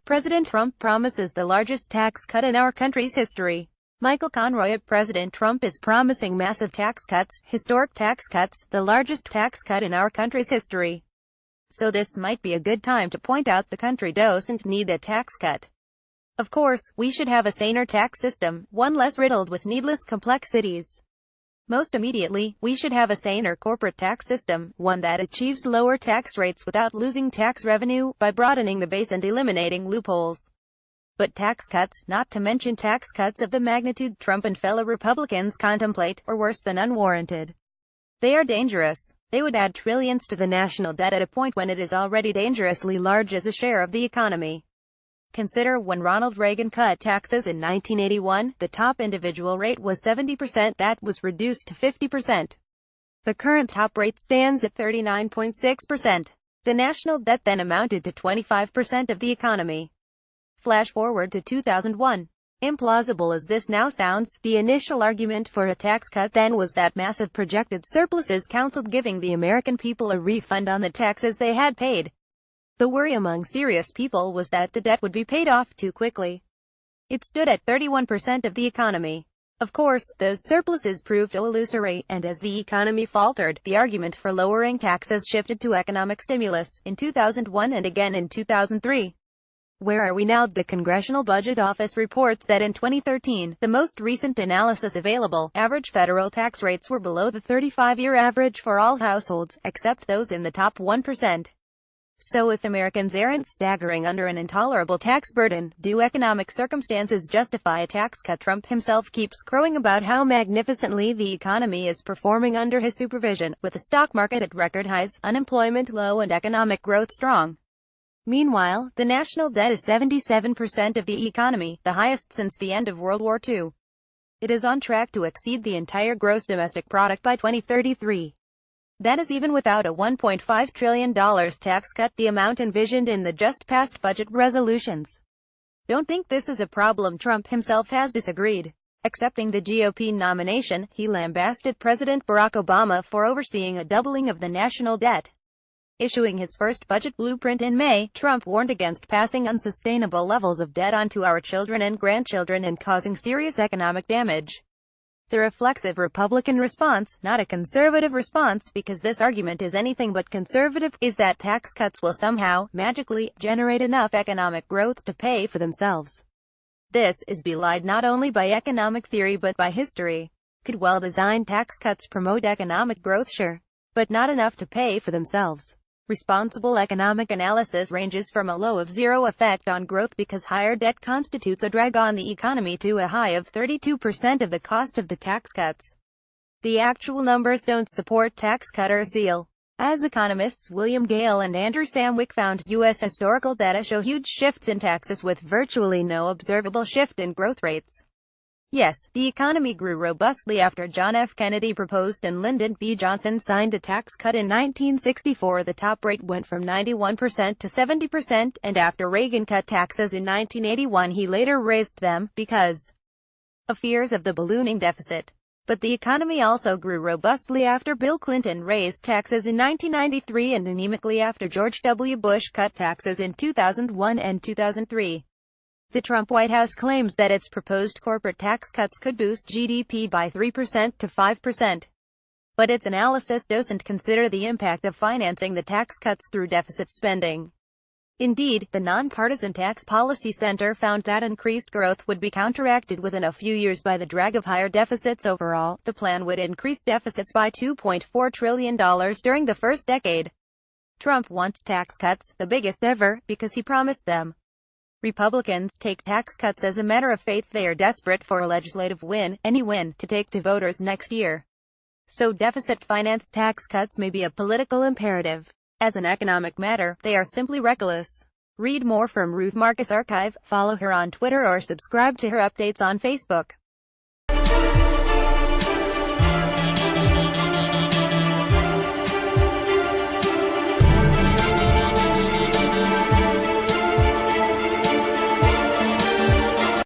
President Trump promises the largest tax cut in our country's history. ConroyAP President Trump is promising massive tax cuts, historic tax cuts, the largest tax cut in our country's history. So this might be a good time to point out the country doesn't need a tax cut. Of course, we should have a saner tax system, one less riddled with needless complexities. Most immediately, we should have a saner corporate tax system, one that achieves lower tax rates without losing tax revenue, by broadening the base and eliminating loopholes. But tax cuts, not to mention tax cuts of the magnitude Trump and fellow Republicans contemplate, are worse than unwarranted. They are dangerous. They would add trillions to the national debt at a point when it is already dangerously large as a share of the economy. Consider when Ronald Reagan cut taxes in 1981, the top individual rate was 70%, that was reduced to 50%. The current top rate stands at 39.6%. The national debt then amounted to 25% of the economy. Flash forward to 2001. Implausible as this now sounds, the initial argument for a tax cut then was that massive projected surpluses counseled giving the American people a refund on the taxes they had paid. The worry among serious people was that the debt would be paid off too quickly. It stood at 31% of the economy. Of course, those surpluses proved illusory, and as the economy faltered, the argument for lowering taxes shifted to economic stimulus, in 2001 and again in 2003. Where are we now? The Congressional Budget Office reports that in 2013, the most recent analysis available, average federal tax rates were below the 35-year average for all households, except those in the top 1%. So if Americans aren't staggering under an intolerable tax burden, do economic circumstances justify a tax cut? Trump himself keeps crowing about how magnificently the economy is performing under his supervision, with the stock market at record highs, unemployment low and economic growth strong. Meanwhile, the national debt is 77% of the economy, the highest since the end of World War II. It is on track to exceed the entire gross domestic product by 2033. That is even without a $1.5 trillion tax cut, the amount envisioned in the just-passed budget resolutions. Don't think this is a problem. Trump himself has disagreed. Accepting the GOP nomination, he lambasted President Barack Obama for overseeing a doubling of the national debt. Issuing his first budget blueprint in May, Trump warned against passing unsustainable levels of debt onto our children and grandchildren and causing serious economic damage. The reflexive Republican response, not a conservative response because this argument is anything but conservative, is that tax cuts will somehow, magically, generate enough economic growth to pay for themselves. This is belied not only by economic theory but by history. Could well-designed tax cuts promote economic growth? Sure. But not enough to pay for themselves. Responsible economic analysis ranges from a low of zero effect on growth because higher debt constitutes a drag on the economy to a high of 32% of the cost of the tax cuts. The actual numbers don't support tax cutters' zeal. As economists William Gale and Andrew Samwick found, U.S. historical data show huge shifts in taxes with virtually no observable shift in growth rates. Yes, the economy grew robustly after John F. Kennedy proposed and Lyndon B. Johnson signed a tax cut in 1964. The top rate went from 91% to 70%, and after Reagan cut taxes in 1981 he later raised them, because of fears of the ballooning deficit. But the economy also grew robustly after Bill Clinton raised taxes in 1993 and anemically after George W. Bush cut taxes in 2001 and 2003. The Trump White House claims that its proposed corporate tax cuts could boost GDP by 3% to 5%. But its analysis doesn't consider the impact of financing the tax cuts through deficit spending. Indeed, the Nonpartisan Tax Policy Center found that increased growth would be counteracted within a few years by the drag of higher deficits. Overall, the plan would increase deficits by $2.4 trillion during the first decade. Trump wants tax cuts, the biggest ever, because he promised them. Republicans take tax cuts as a matter of faith. They are desperate for a legislative win, any win, to take to voters next year. So deficit-financed tax cuts may be a political imperative. As an economic matter, they are simply reckless. Read more from Ruth Marcus Archive, follow her on Twitter or subscribe to her updates on Facebook.